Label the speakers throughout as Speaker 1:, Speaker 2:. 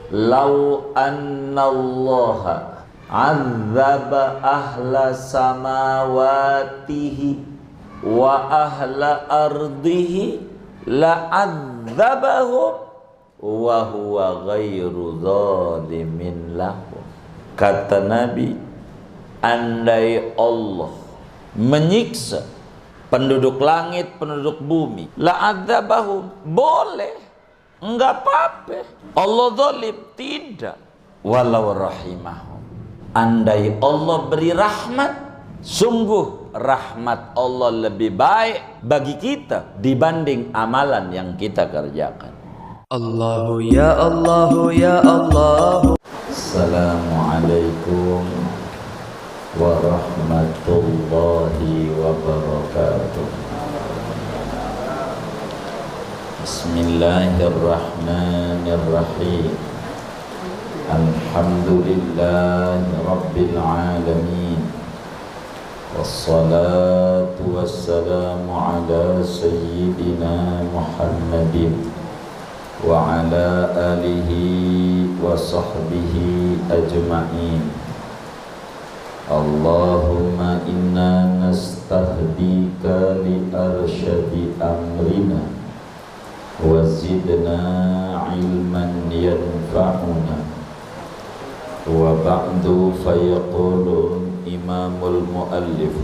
Speaker 1: Lau annallaha azaba ahla samawatihi wa ahla ardihi la'adzabahum wa huwa ghairu zalimin lahum. Kata Nabi, andai Allah menyiksa penduduk langit, penduduk bumi, la'adzabahum, boleh, enggak apa-apa. Allah zalim, tidak. Walau rahimahum, andai Allah beri rahmat, sungguh rahmat Allah lebih baik bagi kita dibanding amalan yang kita kerjakan.
Speaker 2: Allahu ya Allahu ya Allah.
Speaker 1: Assalamualaikum warahmatullahi wabarakatuh. Bismillahirrahmanirrahim. Alhamdulillahi rabbil alamin. Wassalatu wassalamu ala sayyidina Muhammadin wa ala alihi wa sahbihi ajma'in. Allahumma inna nastahdika li arsyadi amrina wa zidna ilman yanfa'una. Wa ba'du fayaqulu imamul muallif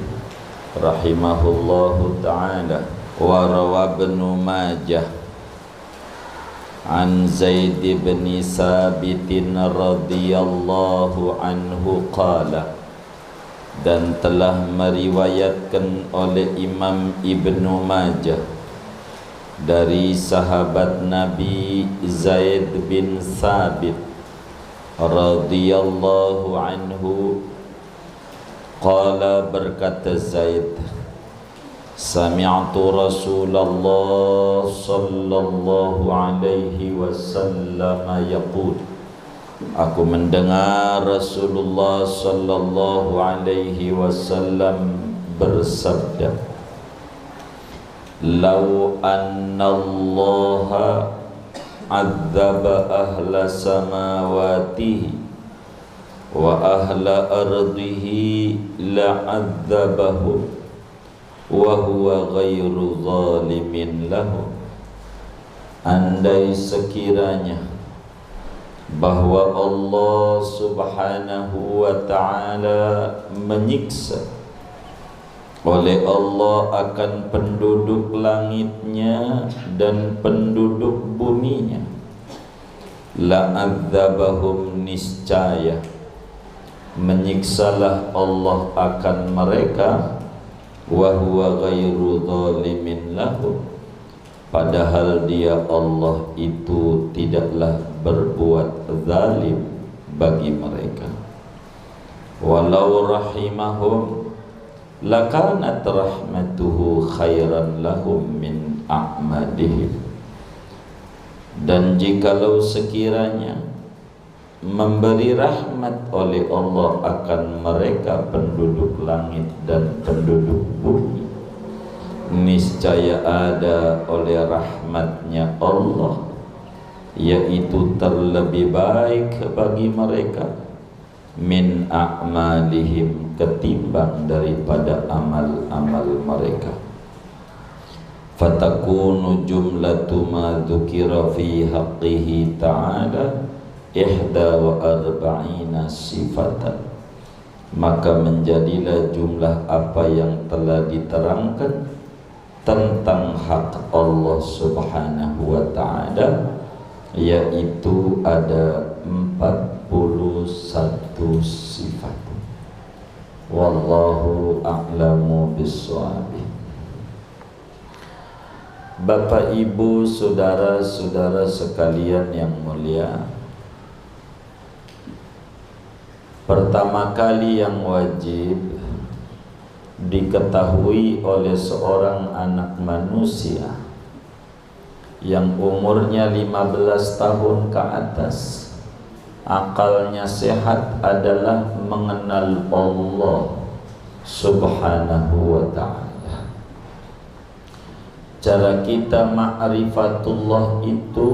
Speaker 1: rahimahullahu ta'ala wa rawa ibnu Majah an Zaid bin Sabit radhiyallahu anhu qala, dan telah meriwayatkan oleh Imam Ibnu Majah dari sahabat Nabi Zaid bin Sabit radhiyallahu anhu qala, berkata Zaid, sami'tu Rasulullah sallallahu alaihi wasallam yaqul, aku mendengar Rasulullah sallallahu alaihi wasallam bersabda, lau annallaha adzaba ahla samawatihi wa ahla ardihi la'adzabahum wa huwa ghairu zalimin lahum. Andai sekiranya bahwa Allah subhanahu wa ta'ala menyiksa, oleh Allah akan penduduk langitnya dan penduduk buminya, la'adzabahum, niscaya menyiksalah Allah akan mereka, wa huwa ghairu zalimin lahum, padahal dia Allah itu tidaklah berbuat zalim bagi mereka. Walau rahimahum lakanat rahmatuhu khairan lahum min a'madihim, dan jikalau sekiranya memberi rahmat oleh Allah akan mereka penduduk langit dan penduduk bumi, niscaya ada oleh rahmatnya Allah, yaitu terlebih baik bagi mereka min a'malihim, ketimbang daripada amal-amal mereka. Fatakunu jumlatu ma dzukira fi haqqihi ta'ala ihda wa arba'ina sifatan, maka menjadilah jumlah apa yang telah diterangkan tentang hak Allah subhanahu wa ta'ala, yaitu ada 41 sifat. Wallahu a'lamu bissawab. Bapak, Ibu, saudara-saudara sekalian yang mulia, pertama kali yang wajib diketahui oleh seorang anak manusia yang umurnya 15 tahun ke atas, akalnya sehat, adalah mengenal Allah subhanahu wa ta'ala. Cara kita ma'rifatullah itu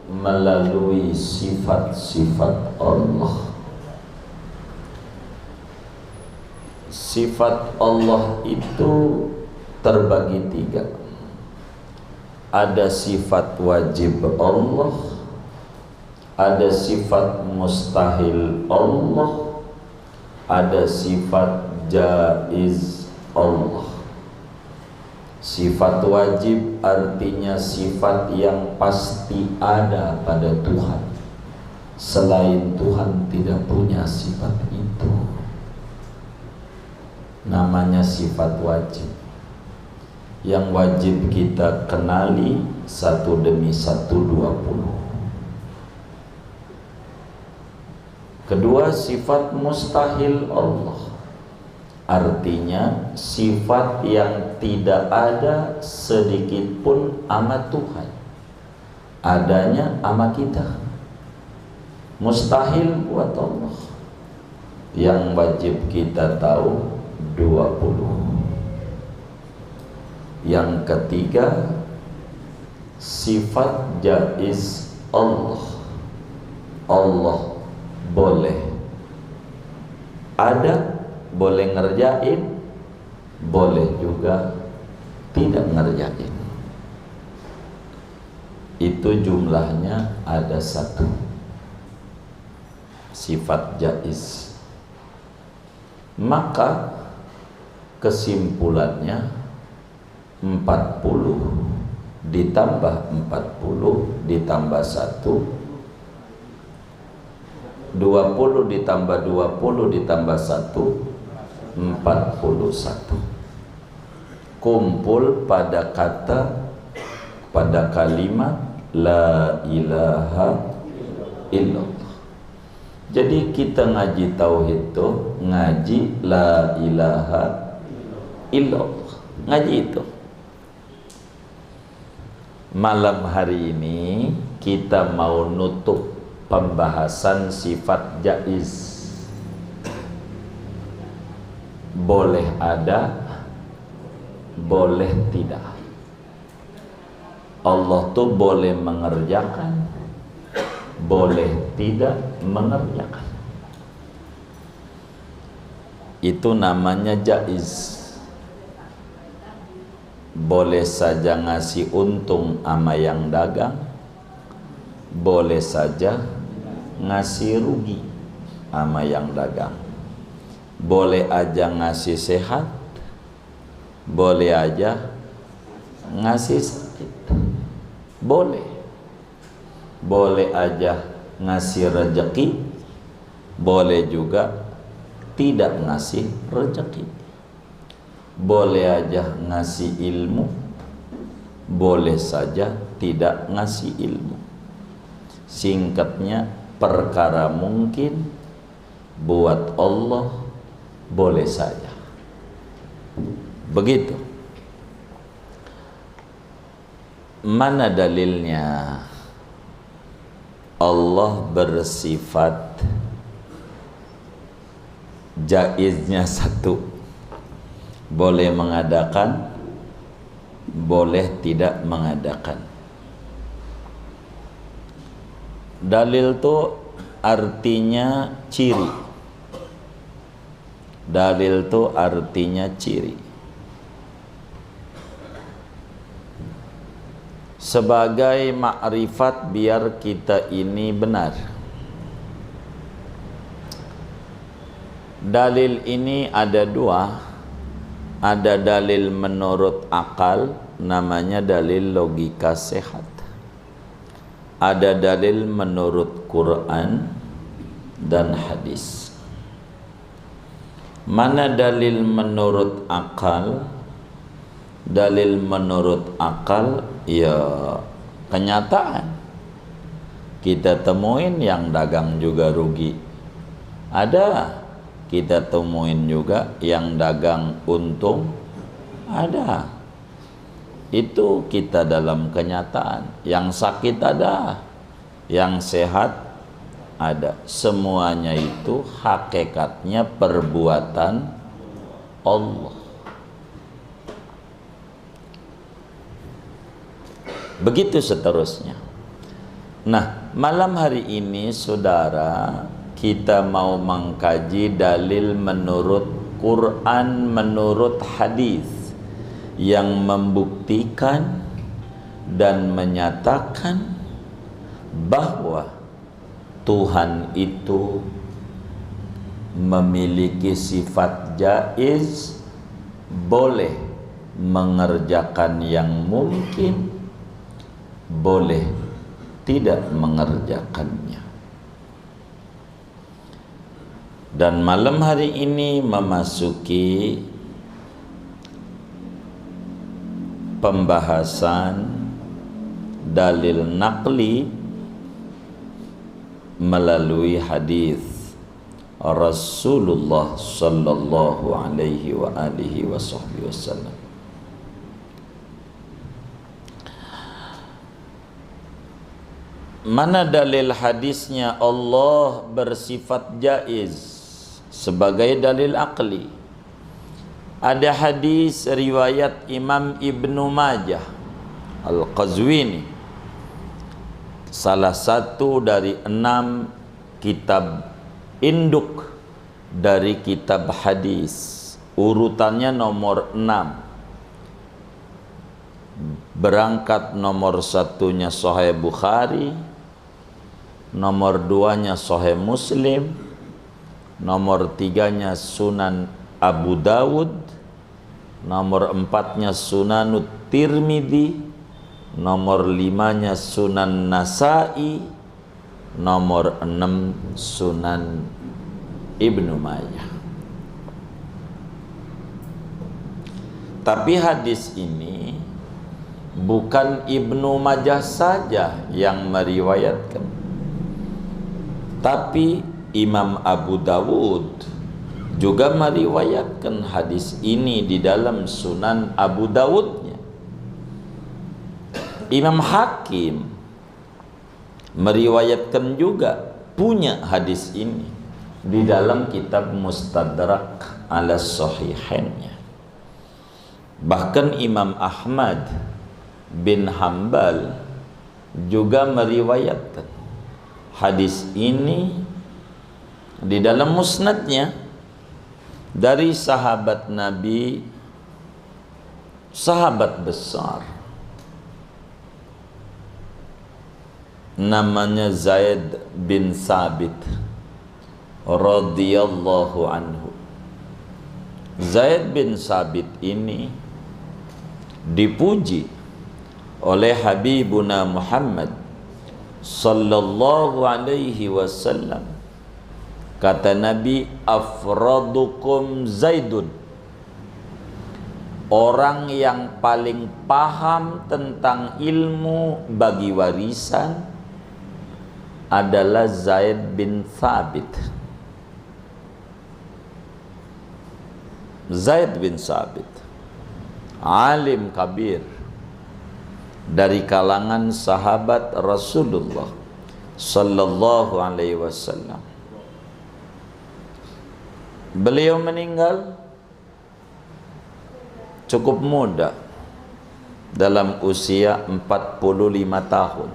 Speaker 1: melalui sifat-sifat Allah. Sifat Allah itu terbagi tiga. Ada sifat wajib Allah, ada sifat mustahil Allah, ada sifat jaiz Allah. Sifat wajib artinya sifat yang pasti ada pada Tuhan. Selain Tuhan tidak punya sifat itu. Namanya sifat wajib. Yang wajib kita kenali satu demi satu 20. Kedua, sifat mustahil Allah. Artinya sifat yang tidak ada sedikit pun sama Tuhan, adanya sama kita. Mustahil buat Allah. Yang wajib kita tahu 20. Yang ketiga, sifat jaiz Allah. Allah boleh ada, boleh ngerjain, boleh juga tidak ngerjain. Itu jumlahnya ada 1. Sifat jaiz. Maka kesimpulannya 40 ditambah 40 ditambah 1, 20 ditambah 20 ditambah 1, 41. Kumpul pada kata, pada kalimat la ilaha illallah. Jadi kita ngaji tauhid itu ngaji la ilaha illallah. Ngaji itu. Malam hari ini kita mau nutup pembahasan sifat jaiz. Boleh ada, boleh tidak. Allah tuh boleh mengerjakan, boleh tidak mengerjakan. Itu namanya jaiz. Boleh saja ngasih untung sama yang dagang, boleh saja ngasih rugi sama yang dagang. Boleh aja ngasih sehat, boleh aja ngasih sakit. Boleh. Boleh aja ngasih rezeki, boleh juga tidak ngasih rezeki. Boleh aja ngasih ilmu, boleh saja tidak ngasih ilmu. Singkatnya, perkara mungkin buat Allah boleh saja. Begitu. Mana dalilnya Allah bersifat jaiznya 1? Boleh mengadakan, boleh tidak mengadakan. Dalil itu artinya ciri. Dalil itu artinya ciri. Sebagai makrifat biar kita ini benar. Dalil ini ada 2. Ada dalil menurut akal, namanya dalil logika sehat. Ada dalil menurut Quran dan hadis. Mana dalil menurut akal? Dalil menurut akal ya kenyataan. Kita temuin yang dagang juga rugi. Ada. Kita temuin juga yang dagang untung. Ada. Itu kita dalam kenyataan. Yang sakit ada, yang sehat ada. Semuanya itu hakikatnya perbuatan Allah. Begitu seterusnya. Nah, malam hari ini saudara, kita mau mengkaji dalil menurut Quran, menurut hadis yang membuktikan dan menyatakan bahwa Tuhan itu memiliki sifat jaiz, boleh mengerjakan yang mungkin, boleh tidak mengerjakannya. Dan malam hari ini memasuki pembahasan dalil naqli melalui hadis Rasulullah sallallahu alaihi wa alihi wasallam. Mana dalil hadisnya Allah bersifat jaiz sebagai dalil akli? Ada hadis riwayat Imam Ibnu Majah Al-Qazwini, salah satu dari 6 kitab induk dari kitab hadis, urutannya nomor 6. Berangkat nomor 1-nya Sahih Bukhari, nomor 2-nya Sahih Muslim, nomor 3-nya Sunan Abu Dawud, nomor 4-nya Sunanud Tirmidzi, nomor 5-nya Sunan Nasa'i, nomor 6 Sunan Ibnu Majah. Tapi hadis ini bukan Ibnu Majah saja yang meriwayatkan, tapi Imam Abu Dawud juga meriwayatkan hadis ini di dalam Sunan Abu Dawudnya. Imam Hakim meriwayatkan juga, punya hadis ini di dalam kitab Mustadrak ala Sahihainnya. Bahkan Imam Ahmad bin Hambal juga meriwayatkan hadis ini di dalam musnadnya dari sahabat Nabi, sahabat besar namanya Zaid bin Sabit radhiyallahu anhu. Zaid bin Sabit ini dipuji oleh Habibuna Muhammad sallallahu alaihi wasallam. Kata Nabi, afradukum Zaidun, orang yang paling paham tentang ilmu bagi warisan adalah Zaid bin Thabit. Zaid bin Thabit, alim kabir dari kalangan sahabat Rasulullah sallallahu alaihi wasallam. Beliau meninggal cukup muda, dalam usia 45 tahun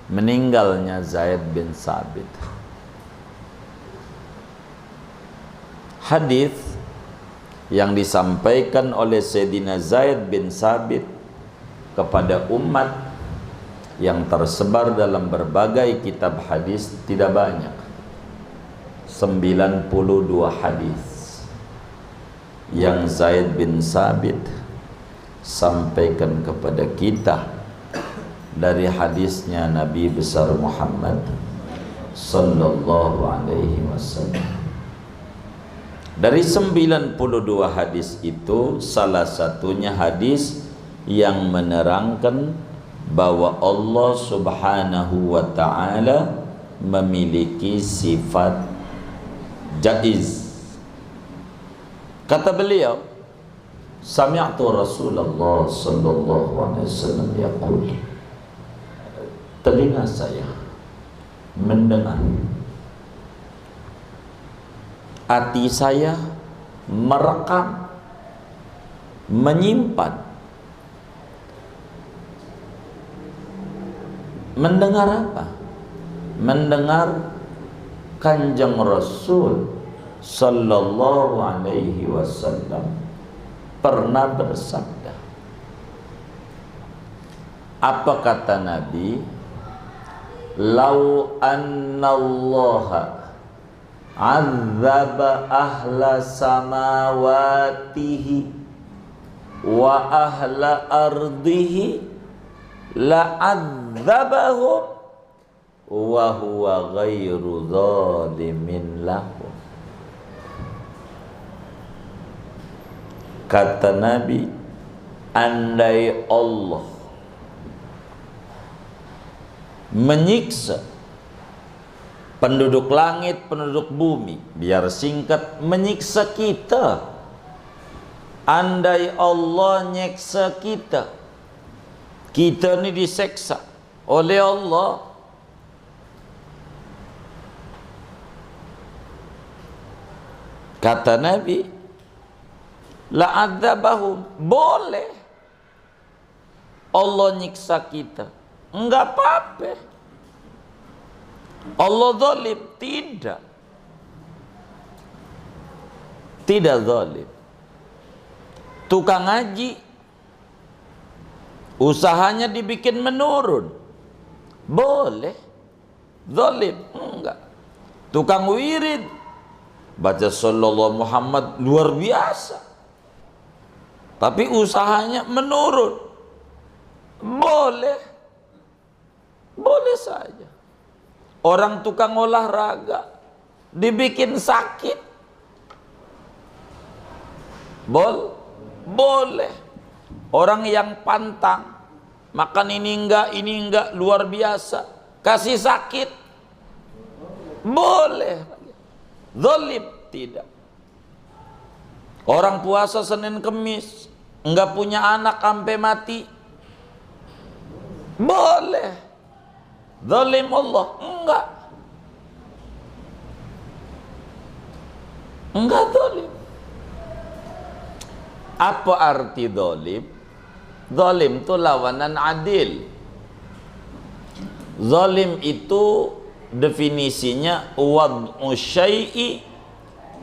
Speaker 1: meninggalnya Zaid bin Sabit. Hadis yang disampaikan oleh Sayyidina Zaid bin Sabit kepada umat yang tersebar dalam berbagai kitab hadis tidak banyak, 92 hadis yang Zaid bin Sabit sampaikan kepada kita dari hadisnya Nabi besar Muhammad sallallahu alaihi wasallam. Dari 92 hadis itu, salah satunya hadis yang menerangkan bahwa Allah subhanahu wa ta'ala memiliki sifat jaiz. Kata beliau, sami'tu Rasulullah sallallahu alaihi wasallam yaqul, telinga saya mendengar, hati saya merekam, menyimpan Mendengar apa? Mendengar Kanjeng Rasul sallallahu alaihi wasallam pernah bersabda. Apa kata Nabi? Lau annallaha azaba ahla samawatihi wa ahla ardihi la'adzabahum wa huwa ghairu zalimin lahum. Kata Nabi, andai Allah menyiksa penduduk langit, penduduk bumi, biar singkat, menyiksa kita, andai Allah nyiksa kita, kita ini diseksa oleh Allah, kata Nabi, la'adzabahum, boleh Allah nyiksa kita, enggak apa-apa. Allah zalim? Tidak. Tidak zalim. Tukang ngaji usahanya dibikin menurun, boleh. Zalim? Enggak. Tukang wirid baca sallallahu Muhammad luar biasa, tapi usahanya menurun, boleh. Boleh saja. Orang tukang olahraga dibikin sakit, boleh. Orang yang pantang makan ini enggak luar biasa, kasih sakit, boleh. Zalim? Tidak. Orang puasa Senin Kemis enggak punya anak sampai mati, boleh. Zalim Allah? Enggak zalim. Apa arti zalim? Zalim itu lawanan adil. Zalim itu definisinya wad'u syai'i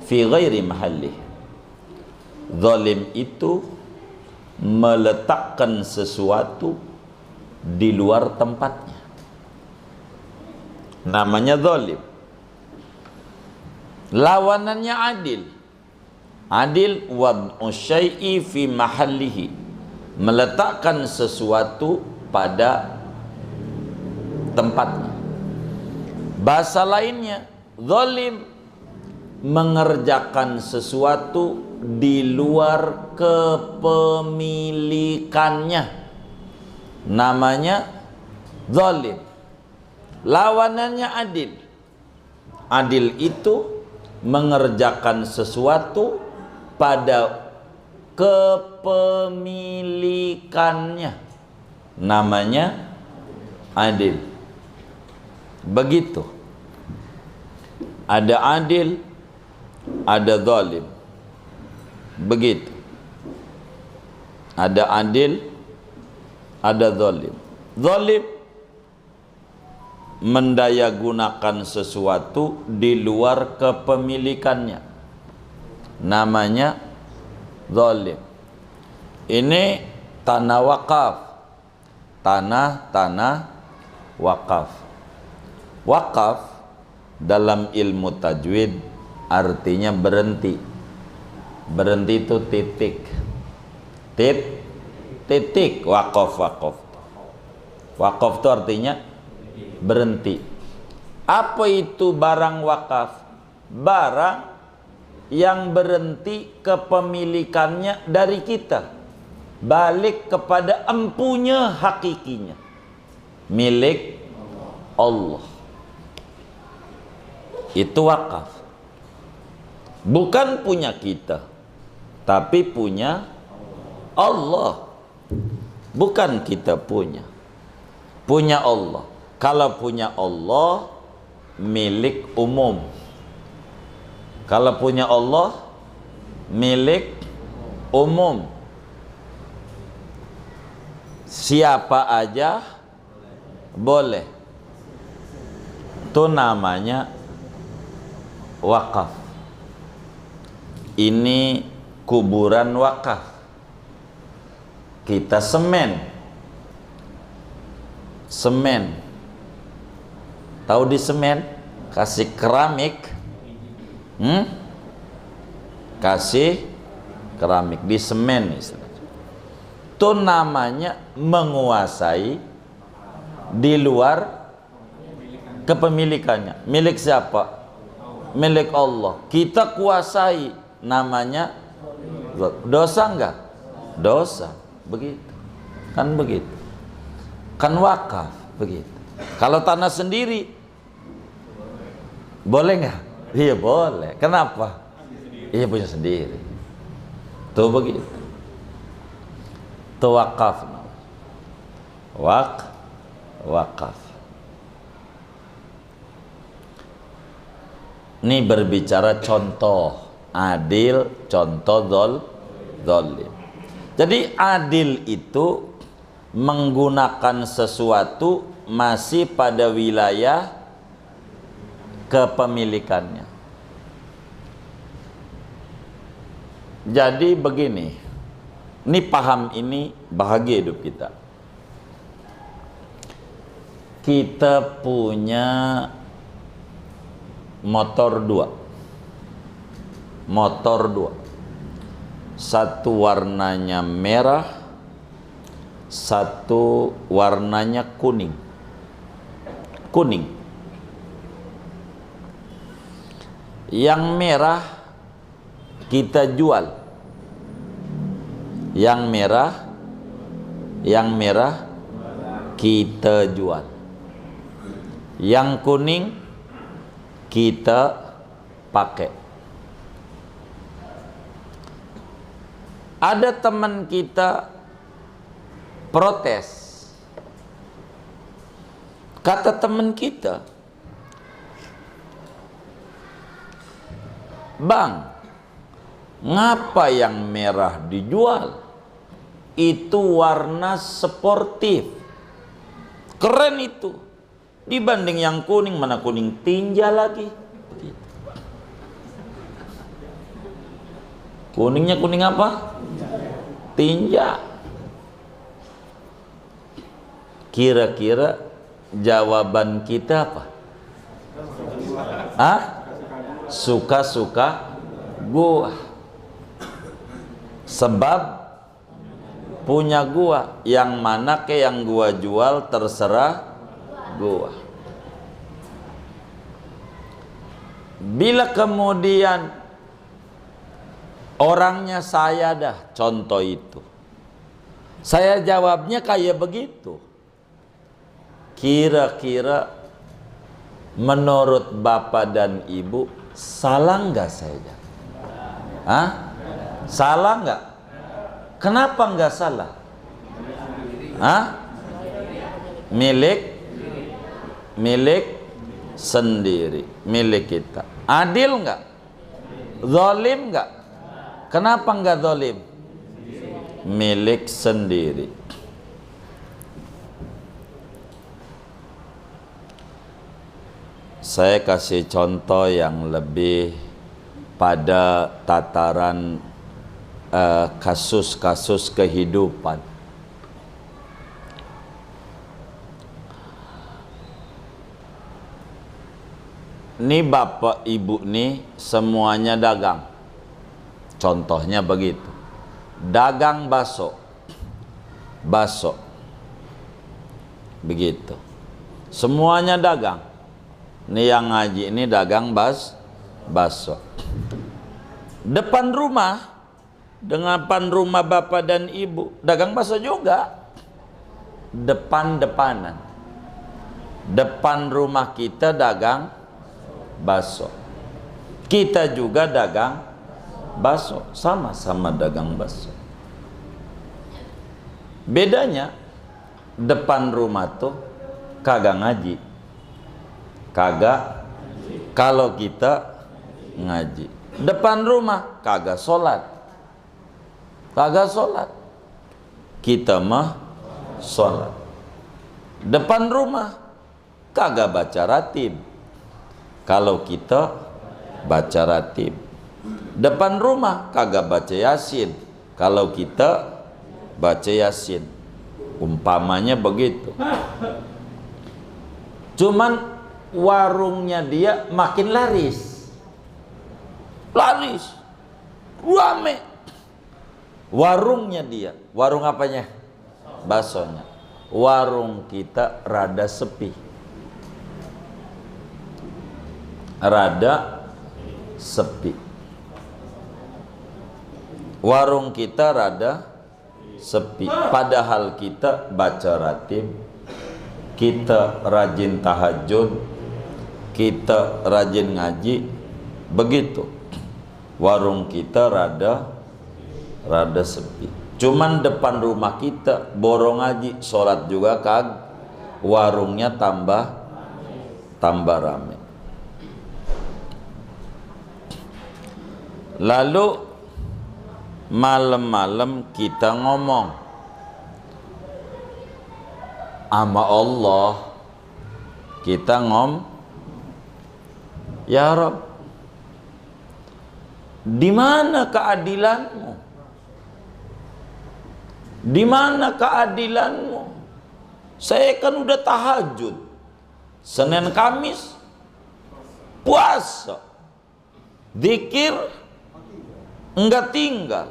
Speaker 1: fi ghairi mahalli. Zalim itu meletakkan sesuatu di luar tempatnya, namanya zalim. Lawanannya adil. Adil wad'u syai'i fi mahallihi, meletakkan sesuatu pada tempatnya. Bahasa lainnya, zalim mengerjakan sesuatu di luar kepemilikannya, namanya zalim. Lawanannya adil. Adil itu mengerjakan sesuatu pada kepemilikannya, namanya adil. Begitu. Ada adil, ada zalim. Begitu. Ada adil, ada zalim. Zalim mendayagunakan sesuatu di luar kepemilikannya, namanya zalim. Ini tanah wakaf, tanah wakaf. Wakaf dalam ilmu tajwid artinya berhenti. Berhenti itu titik. Titik. Wakaf. Wakaf itu artinya berhenti. Apa itu barang wakaf? Barang yang berhenti kepemilikannya dari kita, balik kepada empunya hakikinya, milik Allah. Itu wakaf. Bukan punya kita, tapi punya Allah. Bukan kita punya Allah. Kalau punya Allah, milik umum. Kalau punya Allah, milik umum. Siapa aja boleh. Itu namanya wakaf. Ini kuburan wakaf. Kita semen. Tahu di semen? Kasih keramik. Kasih keramik di semen. Itu namanya menguasai di luar kepemilikannya. Milik siapa? Milik Allah. Kita kuasai, namanya dosa enggak? Dosa. Begitu. Kan begitu. Kan wakaf. Begitu. Kalau tanah sendiri boleh enggak? Iya boleh. Kenapa? Iya punya sendiri. Tuh begitu. Tuh wakaf. Wakaf. Ini berbicara contoh adil, contoh zalim. Jadi adil itu menggunakan sesuatu masih pada wilayah kepemilikannya. Jadi begini, ini paham ini bahagia hidup kita. Kita punya motor dua. Satu warnanya merah, satu warnanya kuning. Yang merah kita jual. Yang merah kita jual. Yang kuning kita pakai. Ada teman kita protes. Kata teman kita, "Bang, ngapa yang merah dijual? Itu warna sportif. Keren itu. Dibanding yang kuning, mana kuning tinja lagi." Kuningnya kuning apa? Tinja. Kira-kira jawaban kita apa? Suka-suka gua. Sebab punya gua. Yang mana ke yang gua jual terserah gua. Bila kemudian orangnya saya dah contoh itu, saya jawabnya kayak begitu, kira-kira menurut bapak dan ibu salah nggak saya jawab? Salah nggak? Kenapa nggak salah? Milik sendiri, milik kita. Adil nggak? Zalim nggak? Kenapa nggak zalim? Milik sendiri. Saya kasih contoh yang lebih pada tataran kasus-kasus kehidupan. Ini bapak ibu nih semuanya dagang. Contohnya begitu. Dagang bakso. Begitu. Semuanya dagang. Ini yang ngaji ini dagang bakso. Depan rumah, depan rumah bapak dan ibu dagang bakso juga. Depan-depanan. Depan rumah kita dagang bakso. Kita juga dagang bakso, sama-sama dagang bakso. Bedanya depan rumah tuh kagak ngaji. Kalau kita ngaji. Depan rumah kagak sholat. Kita mah sholat. Depan rumah kagak baca ratib. Kalau kita baca ratib. Depan rumah kagak baca yasin. Kalau kita baca yasin. Umpamanya begitu. Cuman warungnya dia makin laris. Laris. Rame. Warungnya dia. Warung apanya? Baksonya. Warung kita rada sepi. Rada sepi. Warung kita rada sepi. Padahal kita baca ratib, kita rajin tahajud, kita rajin ngaji. Begitu. Warung kita rada sepi. Cuman depan rumah kita borong ngaji, sholat juga warungnya tambah rame. Lalu malam-malam kita ngomong sama Allah, kita ya Rabb, di mana keadilanmu? Di mana keadilanmu? Saya kan udah tahajud, Senin Kamis puasa, zikir enggak tinggal.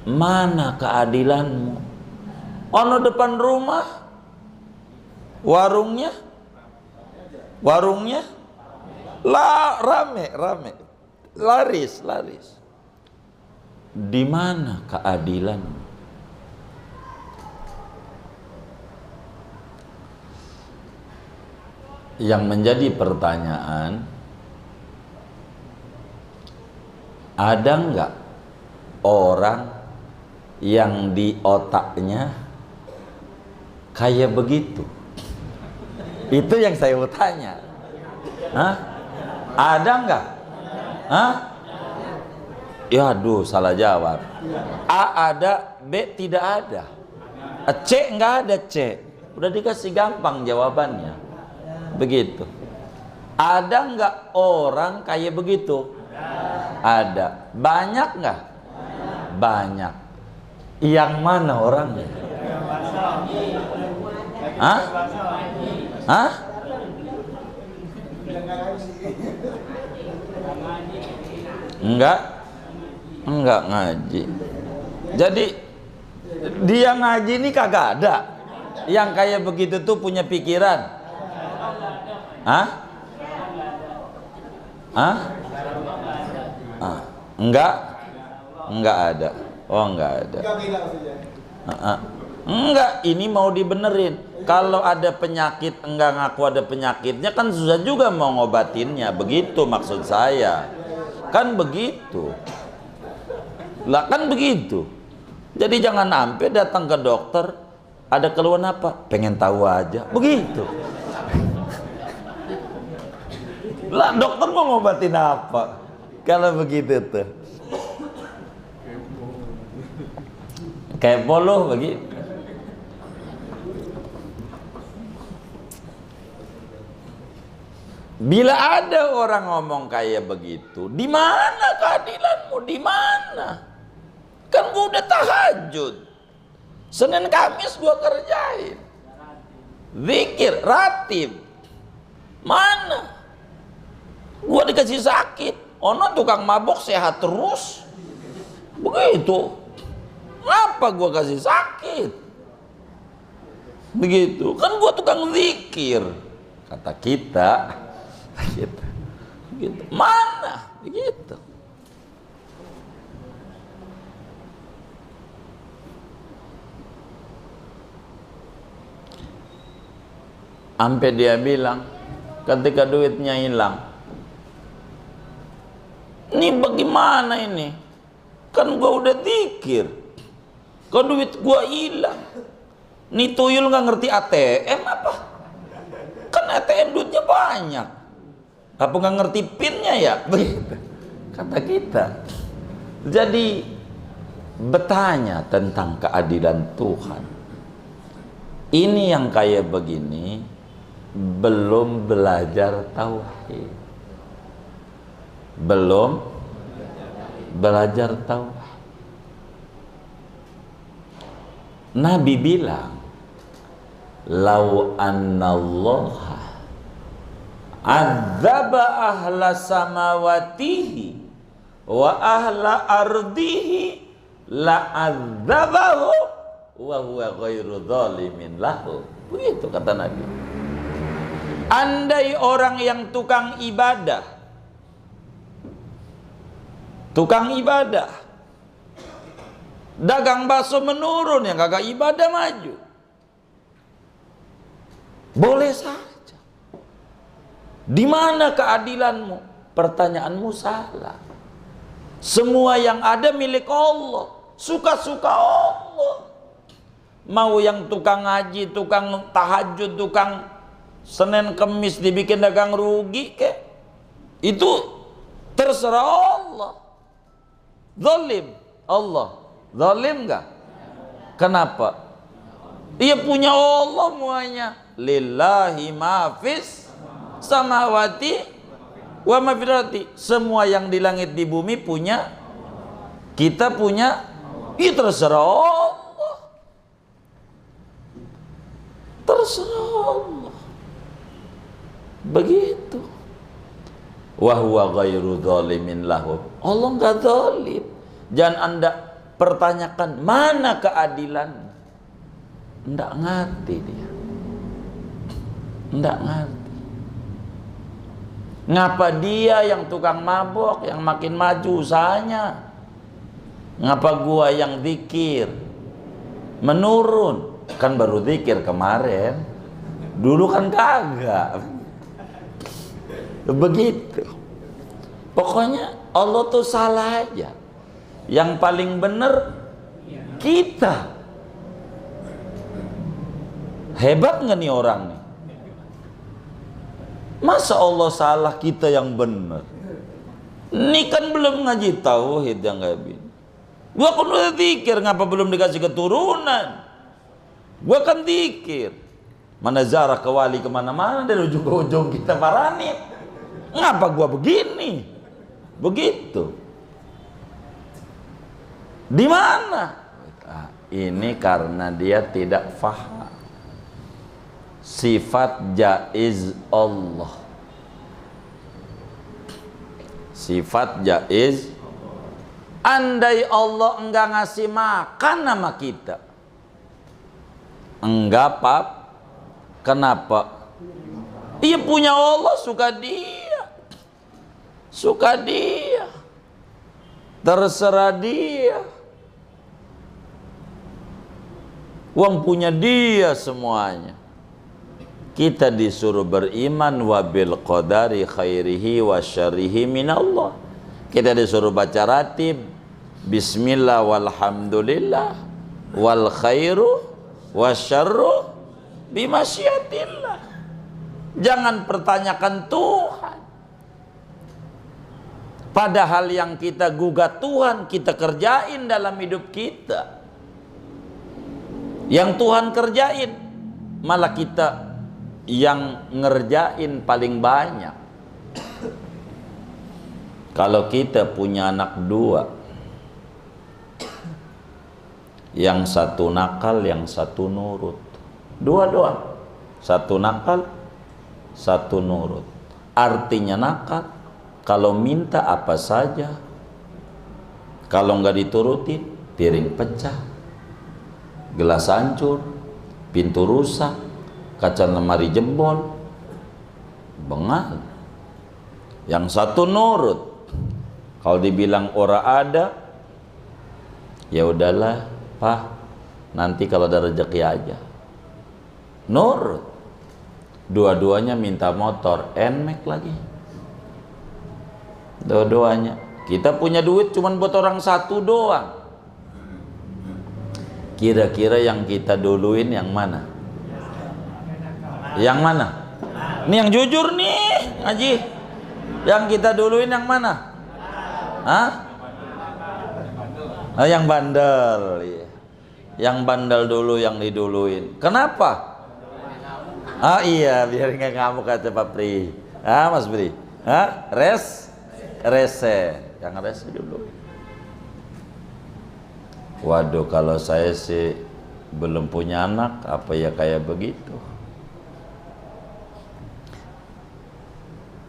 Speaker 1: Mana keadilanmu? Ono depan rumah warungnya rame, laris. Di mana keadilan? Yang menjadi pertanyaan, ada enggak orang yang di otaknya kayak begitu? Itu yang saya mau tanya. Hah? Ada enggak? Hah? Ya aduh, salah jawab. A ada, B tidak ada. C enggak ada, C. Udah dikasih gampang jawabannya. Begitu. Ada enggak orang kayak begitu? Ada. Banyak enggak? Banyak. Yang mana orangnya? Hah? Hah? Enggak ngaji. Jadi dia ngaji ini kagak ada. Yang kayak begitu tuh punya pikiran. Hah? Hah? Enggak ada. Oh, enggak ada. Enggak, ini mau dibenerin. Kalau ada penyakit enggak ngaku ada penyakitnya kan susah juga mau ngobatinnya. Begitu maksud saya. Kan begitu. Lah kan begitu. Jadi jangan sampai datang ke dokter ada keluhan apa? Pengen tahu aja. Begitu. Lah dokter mau ngobatin apa? Kalau begitu tuh. Kepo loh begitu. Bila ada orang ngomong kayak begitu, di mana keadilanmu? Di mana? Kan gua udah tahajud, Senin Kamis gua kerjain, zikir, ratib, mana? Gua dikasih sakit, ono tukang mabok sehat terus, begitu. Kenapa gua kasih sakit? Begitu, kan gua tukang zikir, kata kita. Gitu. Mana? Begitu. Sampai dia bilang ketika duitnya hilang, ini bagaimana ini? Kan gua udah zikir, kok duit gua hilang? Nih tuyul nggak ngerti ATM apa? Kan ATM duitnya banyak. Apa nggak ngerti pinnya ya? Begitu kata kita. Jadi bertanya tentang keadilan Tuhan. Ini yang kayak begini belum belajar tauhid. Belum belajar tauhid. Nabi bilang, "Lau annallaha adzaba ahla samawatihi wa ahla ardihi la adzabahu wa huwa ghairu dzalimin lahu." Begitu kata Nabi. Andai orang yang tukang ibadah dagang bakso menurun, yang kagak ibadah maju, boleh saja. Di mana keadilanmu? Pertanyaanmu salah. Semua yang ada milik Allah, suka-suka Allah. Mau yang tukang ngaji, tukang tahajud, tukang Senin Kemis dibikin dagang rugi kek, itu terserah Allah. Zalim Allah, zalim enggak? Kenapa? Dia punya Allah semuanya. Lillahi ma fis samawati wa ma fil ardi. Semua yang di langit di bumi punya, kita punya. Itu terserah Allah. Terserah Allah. Begitu. Wa huwa ghairu dzalimin lahu. Allah enggak zalim. Jangan Anda pertanyakan mana keadilan. Enggak ngerti dia. Enggak ngerti. Ngapa dia yang tukang mabok yang makin maju usahanya? Ngapa gua yang zikir menurun? Kan baru zikir kemarin. Dulu kan kagak. Begitu. Pokoknya Allah tuh salah aja. Yang paling benar kita. Hebat nggak nih orang nih? Masa Allah salah, kita yang benar? Ini kan belum ngaji tauhid yang nggak bin. Gua kan udah zikir, ngapa belum dikasih keturunan? Gua kan zikir. Mana zarah ke wali kemana-mana dari ujung ke ujung kita paranit. Ngapa gua begini? Begitu. Di mana? Nah, ini karena dia tidak faham sifat jaiz Allah. Sifat jaiz. Andai Allah enggak ngasih makan sama kita, enggak pap. Kenapa? Iya punya Allah, suka dia. Suka dia. Terserah dia. Uang punya dia semuanya. Kita disuruh beriman wabil qadari khairihi wa syarrihi minallah. Kita disuruh baca ratib bismillah walhamdulillah wal khairu wasyarru bimasyiatillah. Jangan pertanyakan Tuhan. Padahal yang kita gugat Tuhan, kita kerjain dalam hidup kita. Yang Tuhan kerjain, malah kita yang ngerjain paling banyak. Kalau kita punya anak dua, yang satu nakal, yang satu nurut, dua doang. Satu nakal, satu nurut. Artinya nakal, kalau minta apa saja, kalau nggak diturutin, piring pecah, gelas hancur, pintu rusak, kaca lemari jebol, bengal. Yang satu nurut, kalau dibilang ora ada, ya udahlah, Pak, nanti kalau ada rezeki aja. Nurut. Dua-duanya minta motor, NMAX lagi. Dua-duanya. Kita punya duit cuman buat orang satu doang. Kira-kira yang kita duluin yang mana? Yang mana? Ini yang jujur nih, Haji. Yang kita duluin yang mana? Hah? Yang bandel, iya. Yang bandel dulu yang diduluin. Kenapa? Iya, biar nggak ngamuk kata Pak Pri. Mas Pri. Rese. Yang rese dulu. Waduh, kalau saya sih belum punya anak, apa ya kayak begitu.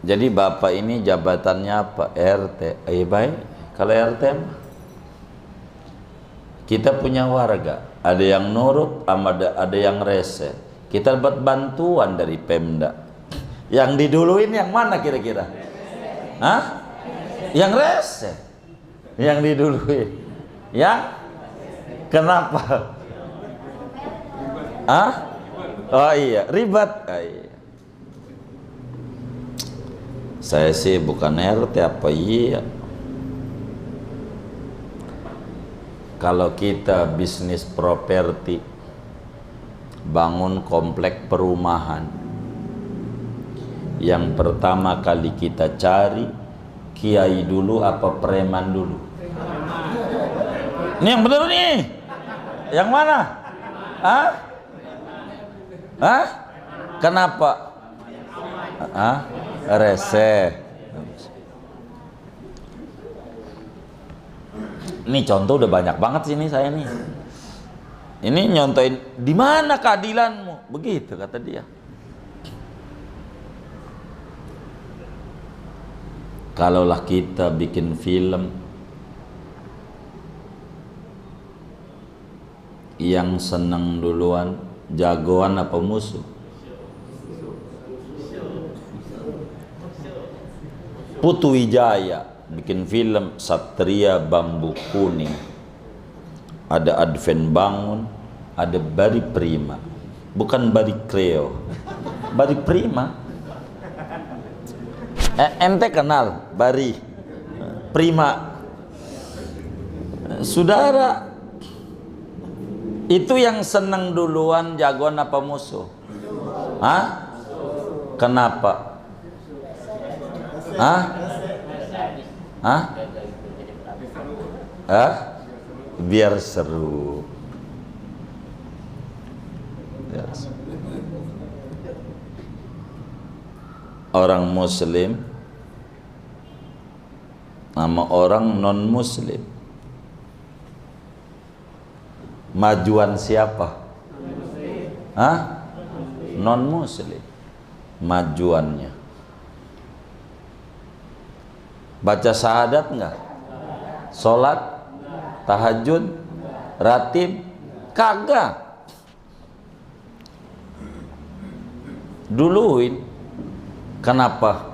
Speaker 1: Jadi bapak ini jabatannya apa? RT. Baik. Kalau RT kita punya warga, ada yang nurut, ada yang rese. Kita dapat bantuan dari Pemda. Yang diduluin yang mana kira-kira? Yang rese. Yang diduluin. Kenapa? Oh iya, ribet. Iya. Saya sih bukan RT apa iya. Kalau kita bisnis properti, bangun komplek perumahan, yang pertama kali kita cari kiai dulu apa preman dulu? Ini yang bener nih. Yang mana? Kenapa? Rese. Ini contoh udah banyak banget sini saya nih. Ini nyontoin di mana keadilanmu? Begitu kata dia. Kalaulah kita bikin film yang seneng duluan, jagoan apa musuh? Putu Wijaya bikin film Satria Bambu Kuning, ada Advent Bangun, ada Bari Prima, bukan Bari Kreo, Bari Prima. Ente kenal Bari Prima? Saudara, itu yang seneng duluan, jagoan apa musuh? Kenapa? Biar seru. Orang muslim sama orang non muslim, majuan siapa? Non muslim. Majuannya baca syahadat enggak? Sholat, tahajud, ratib, kagak. Duluin. Kenapa?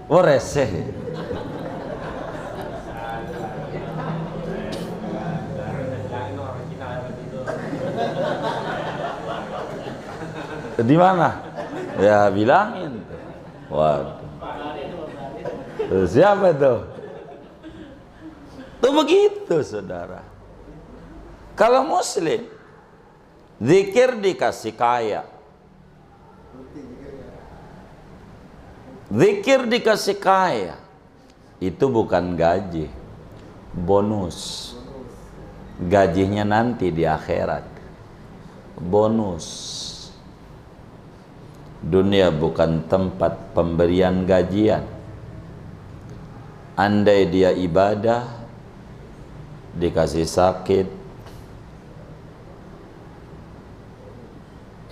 Speaker 1: Rese. Di mana? Ya bilangin. Waduh. Siapa itu? Tuh begitu saudara. Kalau muslim, zikir dikasih kaya, zikir dikasih kaya, itu bukan gaji, bonus. Gajinya nanti di akhirat, bonus. Dunia bukan tempat pemberian gajian. Andai dia ibadah, dikasih sakit,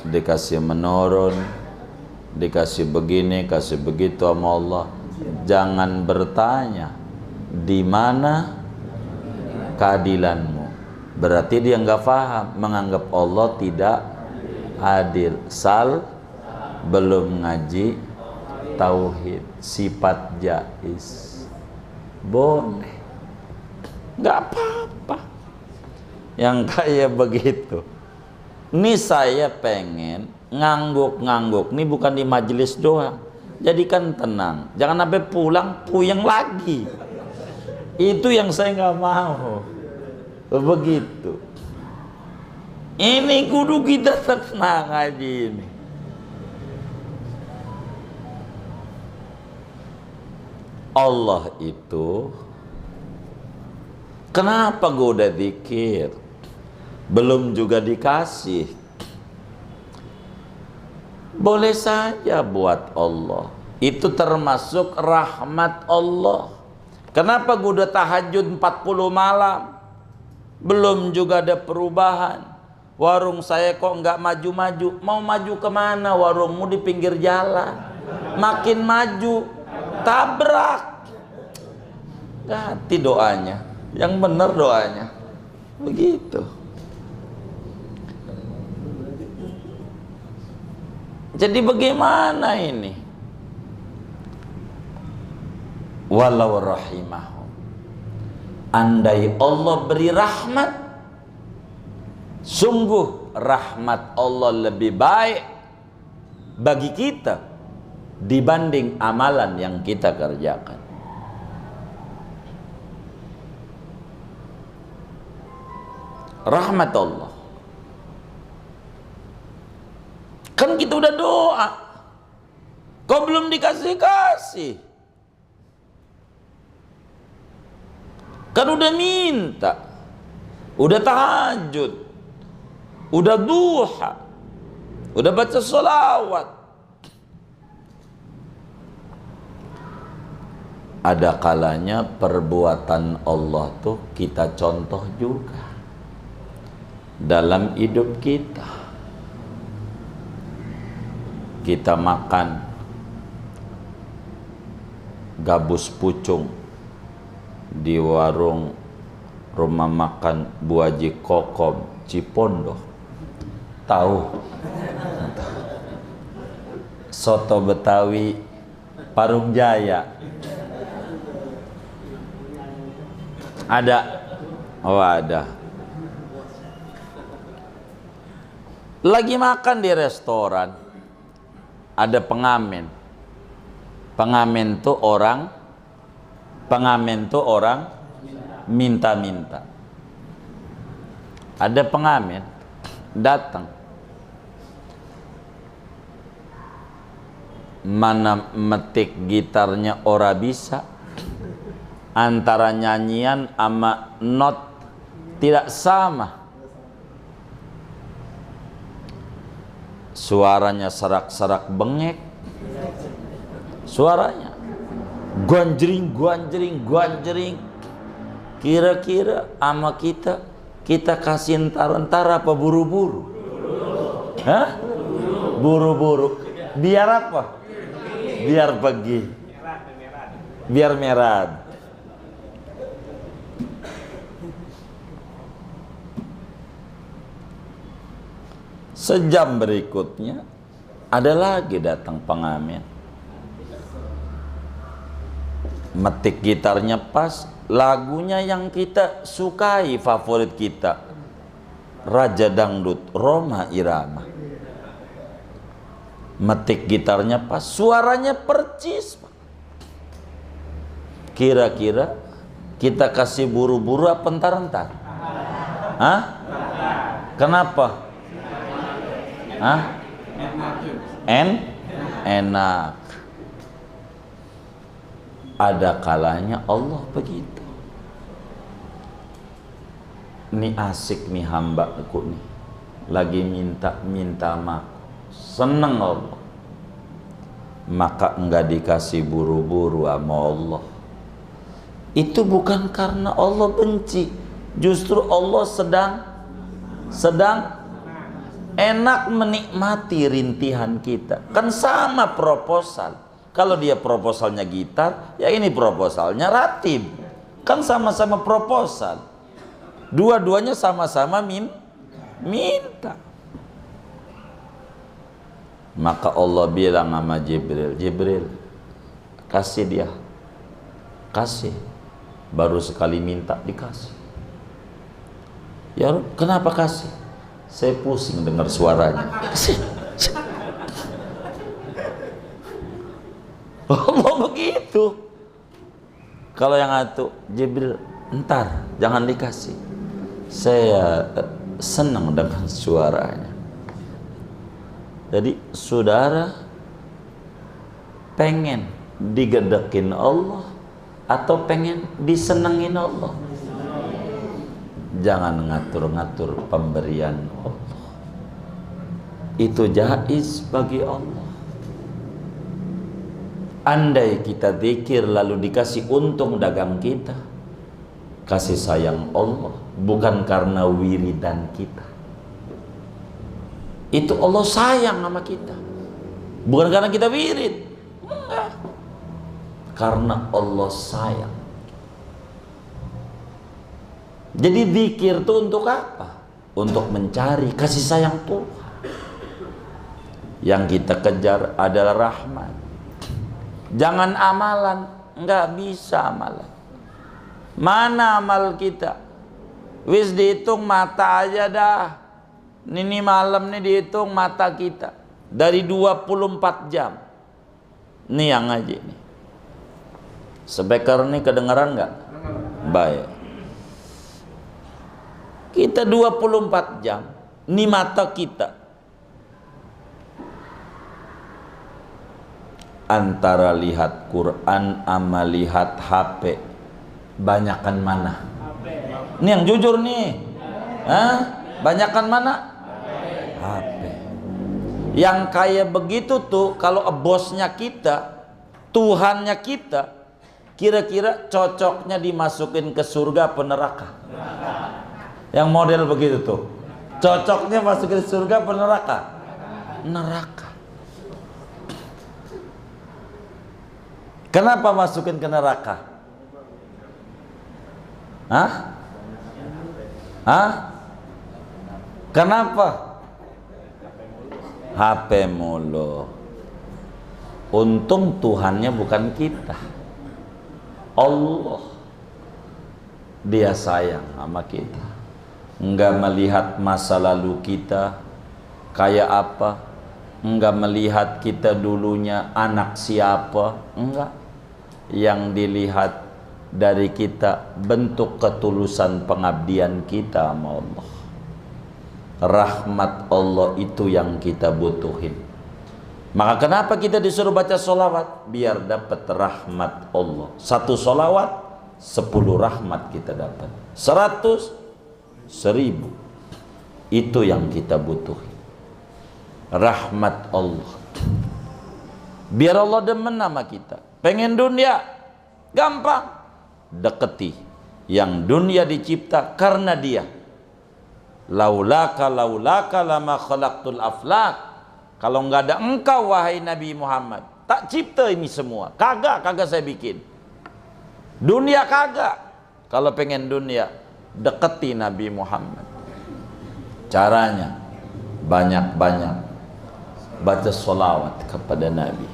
Speaker 1: dikasih menurun, dikasih begini, kasih begitu sama Allah, jangan bertanya di mana keadilanmu. Berarti dia nggak paham, menganggap Allah tidak adil. Belum ngaji tauhid, sifat jais. Boleh, nggak apa-apa yang kayak begitu. Ini saya pengen ngangguk-ngangguk, ini bukan di majelis doang, jadikan tenang, jangan sampai pulang puyeng lagi. Itu yang saya nggak mau. Begitu. Ini kudu kita tenang aja ini. Allah itu Kenapa gue udah zikir belum juga dikasih? Boleh saja buat Allah, itu termasuk rahmat Allah. Kenapa gue udah tahajud 40 malam belum juga ada perubahan? Warung saya kok nggak maju-maju. Mau maju kemana? Warungmu di pinggir jalan, makin maju tabrak. Ganti doanya, yang benar doanya begitu. Jadi bagaimana ini? Walau rahimahum, andai Allah beri rahmat, sungguh rahmat Allah lebih baik bagi kita dibanding amalan yang kita kerjakan. Rahmat Allah. Kan kita udah doa, kok belum dikasih-kasih? Kan udah minta, udah tahajud, udah duha, udah baca sholawat. Ada kalanya perbuatan Allah tuh kita contoh juga dalam hidup kita. Kita makan gabus pucung di warung rumah makan Bu Haji Kokom Cipondoh. Tahu? Soto Betawi Parung Jaya. Ada? Oh ada. Lagi makan di restoran, ada pengamen. Pengamen tuh orang minta-minta. Ada pengamen datang, mana metik gitarnya ora bisa, antara nyanyian sama not tidak sama. Suaranya serak-serak bengek, suaranya ganjring. Kira-kira ama kita kasih entar-entar apa buru-buru? Hah? Buru-buru. Biar apa? Biar pergi. Biar merah. Sejam berikutnya ada lagi datang pengamen, metik gitarnya pas, lagunya yang kita sukai, favorit kita, Raja Dangdut Rhoma Irama. Metik gitarnya pas, suaranya percis. Kira-kira kita kasih buru-buru apa entar-entar? Hah? Kenapa? Hah? Enak. Ada kalanya Allah begitu. Ini asik nih hambaku nih, lagi minta maaf, seneng Allah, maka enggak dikasih buru-buru sama Allah. Itu bukan karena Allah benci, justru Allah sedang enak menikmati rintihan kita. Kan sama proposal. Kalau dia proposalnya gitar, ya ini proposalnya ratib. Kan sama-sama proposal. Dua-duanya sama-sama minta. Maka Allah bilang sama Jibril, kasih dia. Kasih. Baru sekali minta dikasih. Ya Rabb, kenapa kasih? Saya pusing dengar suaranya. Allah begitu. Kalau yang atu Jibril, entar jangan dikasih. Saya senang dengan suaranya. Jadi saudara pengen digedekin Allah atau pengen disenengin Allah? Jangan ngatur-ngatur pemberian Allah. Itu jaiz bagi Allah. Andai kita zikir lalu dikasih untung dagang kita, kasih sayang Allah, bukan karena wiridan kita. Itu Allah sayang sama kita, bukan karena kita wirid. Enggak. Karena Allah sayang. Jadi zikir itu untuk apa? Untuk mencari kasih sayang Tuhan. Yang kita kejar adalah rahmat. Jangan amalan, enggak bisa amalan. Mana amal kita? Wis dihitung mata aja dah. Ini malam nih dihitung mata kita dari 24 jam. Nih yang ngaji nih. Speaker nih kedengaran enggak? Baik. Kita 24 jam. Nih mata kita. Antara lihat Quran sama lihat HP, banyakan mana? Ini yang jujur nih. Hah? Banyakan mana? HP. Yang kayak begitu tuh kalau bosnya kita, Tuhannya kita, kira-kira cocoknya dimasukin ke surga apa neraka? Yang model begitu tuh, cocoknya masukin surga apa neraka? Neraka. Kenapa masukin ke neraka? Hah? Hah? Kenapa? HP mulu. Untung Tuhannya bukan kita. Allah. Dia sayang sama kita. Enggak melihat masa lalu kita kayak apa. Enggak melihat kita dulunya anak siapa. Enggak. Yang dilihat dari kita bentuk ketulusan pengabdian kita sama Allah. Rahmat Allah itu yang kita butuhin. Maka kenapa kita disuruh baca sholawat? Biar dapat rahmat Allah. 1 sholawat 10 rahmat kita dapat. 100 1000. Itu yang kita butuhin. Rahmat Allah. Biar Allah demen sama kita. Pengen dunia? Gampang. Deketi. Yang dunia dicipta karena dia. Laulaka lama khalaqtul aflak. Kalau nggak ada engkau wahai Nabi Muhammad, tak cipta ini semua. Kagak saya bikin. Dunia kagak. Kalau pengen dunia, deketi Nabi Muhammad. Caranya banyak-banyak baca sholawat kepada Nabi.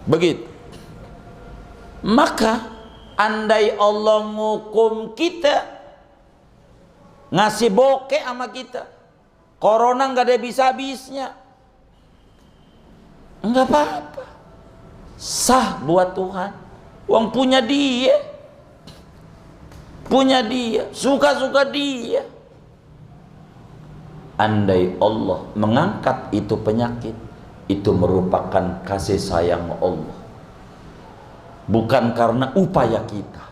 Speaker 1: Begitu. Maka andai Allah ngukum kita, ngasih bokeh sama kita, corona nggak ada habis-habisnya, nggak apa-apa, sah buat Tuhan. Uang punya dia, suka-suka dia. Andai Allah mengangkat itu penyakit, itu merupakan kasih sayang Allah, bukan karena upaya kita,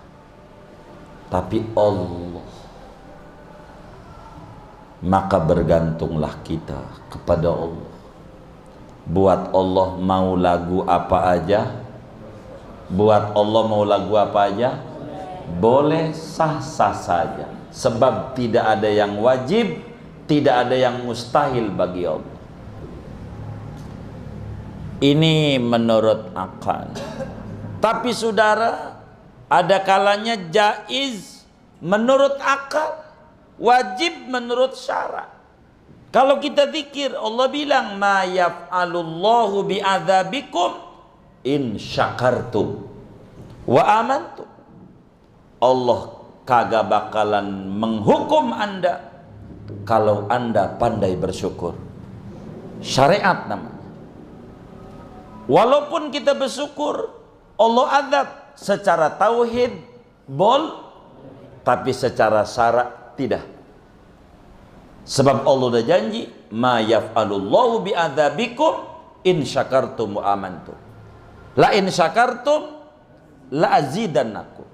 Speaker 1: tapi Allah. Maka bergantunglah kita kepada Allah. Buat Allah mau lagu apa aja, buat Allah mau lagu apa aja, boleh, sah-sah saja. Sebab tidak ada yang wajib, tidak ada yang mustahil bagi Allah. Ini menurut akal. Tapi saudara, ada kalanya jaiz menurut akal, wajib menurut syarak. Kalau kita zikir, Allah bilang ma yaf'alullahu bi'adzabikum in syakartum wa amantum. Allah kagak bakalan menghukum Anda kalau Anda pandai bersyukur. Syariat namanya. Walaupun kita bersyukur, Allah azab secara tauhid tapi secara syarak tidak. Sebab Allah udah janji, ma yaf'alullahu bi'adzabikum in syakartum wa amantum. La in syakartum la azidannakum.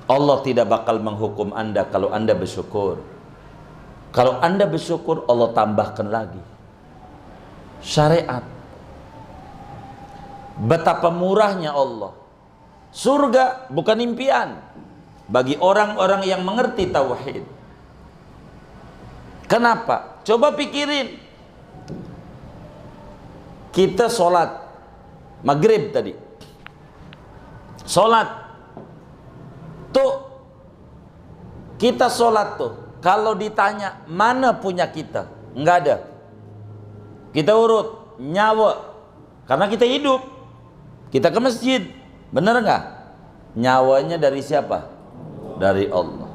Speaker 1: Allah tidak bakal menghukum Anda kalau Anda bersyukur. Kalau Anda bersyukur, Allah tambahkan lagi syariat. Betapa murahnya Allah. Surga bukan impian bagi orang-orang yang mengerti tauhid. Kenapa? Coba pikirin. Kita sholat maghrib tadi, sholat tuh, kita sholat tuh, kalau ditanya mana punya kita, nggak ada. Kita urut nyawa, karena kita hidup, kita ke masjid, bener nggak? Nyawanya dari siapa? Dari Allah.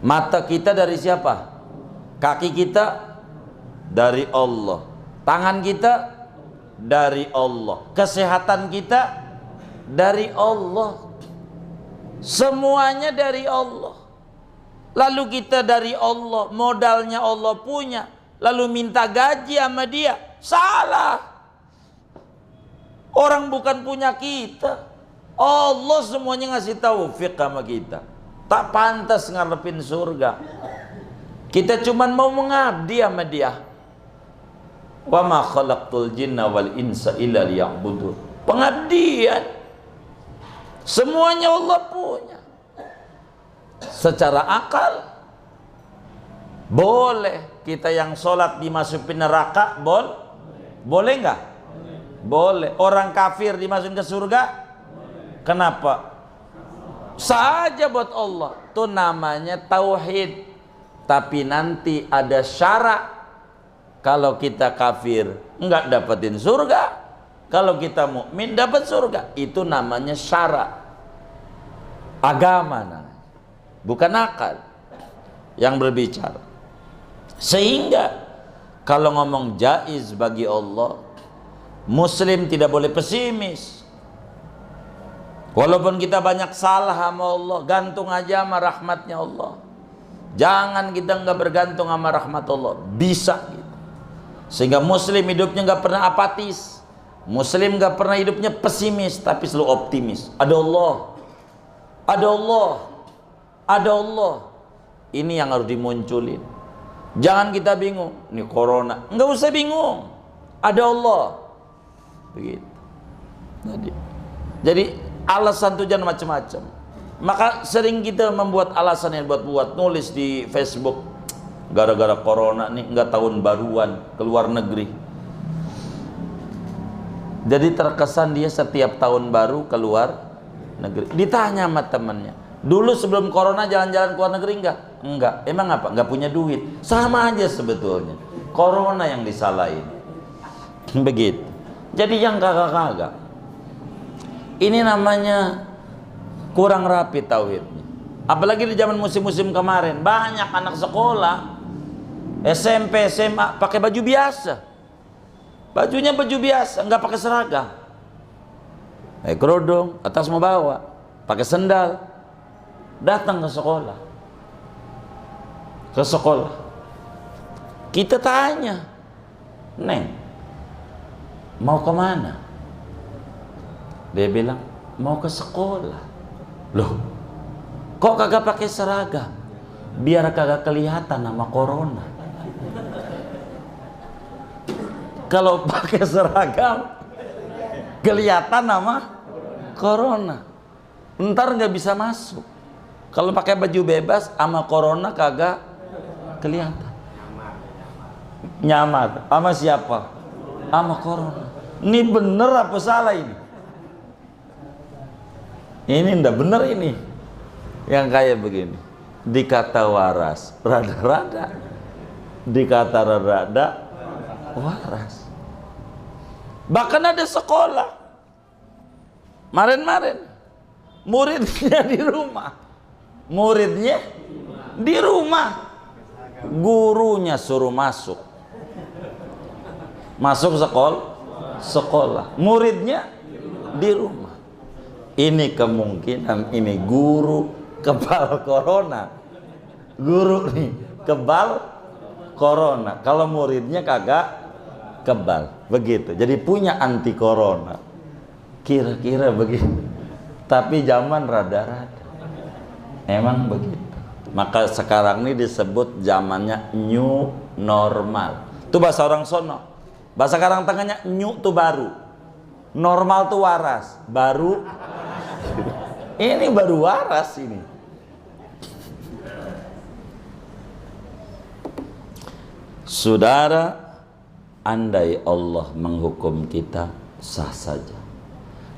Speaker 1: Mata kita dari siapa? Kaki kita dari Allah. Tangan kita dari Allah. Kesehatan kita dari Allah. Semuanya dari Allah. Lalu kita dari Allah, modalnya Allah punya, lalu minta gaji sama dia. Salah. Orang bukan punya kita. Allah semuanya ngasih taufik sama kita. Tak pantas ngarepin surga. Kita cuman mau mengabdi sama dia. Wa ma khalaqtul jinna wal insa illa liya'budun. Pengabdian. Semuanya Allah punya. Secara akal boleh kita yang sholat dimasukin neraka, boleh nggak? Boleh. Orang kafir dimasukin ke surga, kenapa? Saja buat Allah. Itu namanya tauhid. Tapi nanti ada syarat. Kalau kita kafir nggak dapetin surga, kalau kita mukmin dapat surga. Itu namanya syarat. Agama namanya, bukan akal yang berbicara. Sehingga kalau ngomong jaiz bagi Allah, Muslim tidak boleh pesimis. Walaupun kita banyak salah sama Allah, gantung aja sama rahmatnya Allah. Jangan kita nggak bergantung sama rahmat Allah. Bisa gitu. Sehingga Muslim hidupnya nggak pernah apatis. Muslim nggak pernah hidupnya pesimis, tapi selalu optimis. Ada Allah, ada Allah, ada Allah. Ini yang harus dimunculin. Jangan kita bingung. Ini corona, nggak usah bingung. Ada Allah. Begitu. Jadi alasan tujuan macam-macam. Maka sering kita membuat alasan yang buat nulis di Facebook, gara-gara corona nih nggak tahun baruan keluar negeri. Jadi terkesan dia setiap tahun baru keluar negeri. Ditanya sama temannya, dulu sebelum corona jalan-jalan keluar negeri enggak? Enggak. Emang apa? Enggak punya duit. Sama aja sebetulnya. Corona yang disalahin. Begitu. Jadi yang kagak-kagak. Ini namanya kurang rapi tauhidnya. Apalagi di zaman musim-musim kemarin, banyak anak sekolah SMP, SMA pakai baju biasa. Bajunya baju biasa, nggak pakai seragam. Kerudung, atas mau bawa, pakai sendal, datang ke sekolah. Ke sekolah. Kita tanya, Neng, mau kemana? Dia bilang, mau ke sekolah. Loh, kok kagak pakai seragam? Biar kagak kelihatan nama corona. Kalau pakai seragam kelihatan nama corona. Ntar nggak bisa masuk. Kalau pakai baju bebas sama corona kagak kelihatan. Nyamar sama siapa? Sama corona. Ini bener apa salah ini? Ini ndak bener ini. Yang kayak begini. Dikata waras, rada-rada. Dikata rada-rada, waras. Bahkan ada sekolah Marin-marin muridnya di rumah, muridnya di rumah, gurunya suruh masuk sekolah, muridnya di rumah. Ini kemungkinan ini guru kebal corona, guru nih kebal corona, kalau muridnya kagak kebal, begitu. Jadi punya anti corona, kira-kira begitu. Tapi zaman rada-rada. Emang begitu. Maka sekarang ini disebut zamannya new normal. Itu bahasa orang sono. Bahasa Karang Tengahnya new tuh baru. Normal tuh waras. Baru ini baru waras ini. Saudara, andai Allah menghukum kita, sah saja.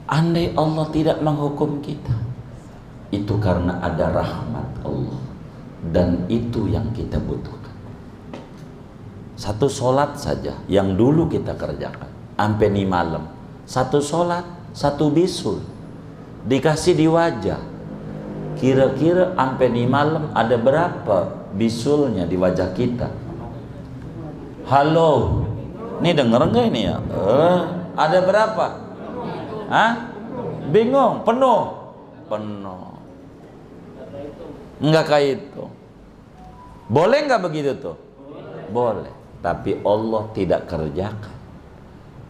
Speaker 1: Andai Allah tidak menghukum kita, itu karena ada rahmat Allah, dan itu yang kita butuhkan. Satu sholat saja yang dulu kita kerjakan sampai nih malam, satu sholat, satu bisul dikasih di wajah, kira-kira sampai nih malam ada berapa bisulnya di wajah kita? Halo, ini denger nggak ini ya? Ada berapa? Hah? Bingung? Penuh? Penuh. Enggak kayak itu. Boleh nggak begitu tuh? Boleh. Tapi Allah tidak kerjakan.